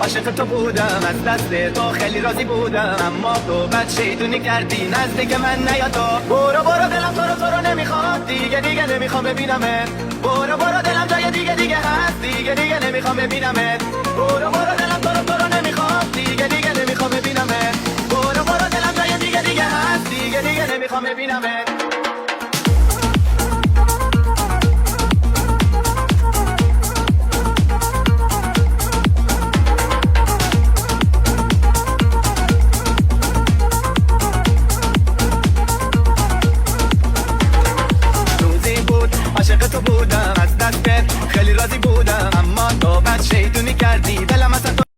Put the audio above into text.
عاشق تو بودم، از دست تو خیلی راضی بودم، اما تو بد شیطونی کردی نزدیک من نیا تو. برو برو دلم تو رو نمیخواد، دیگه نمیخوام ببینمت. برو برو دلم جای دیگه هست، دیگه نمیخوام ببینمت. برو برو دلم تو رو نمیخواد، دیگه نمیخوام ببینمت. برو برو دلم جای دیگه هست، دیگه نمیخوام ببینمت. عاشق تو بودم، از دستت خیلی راضی بودم، اما تو بد شیطونی کردی.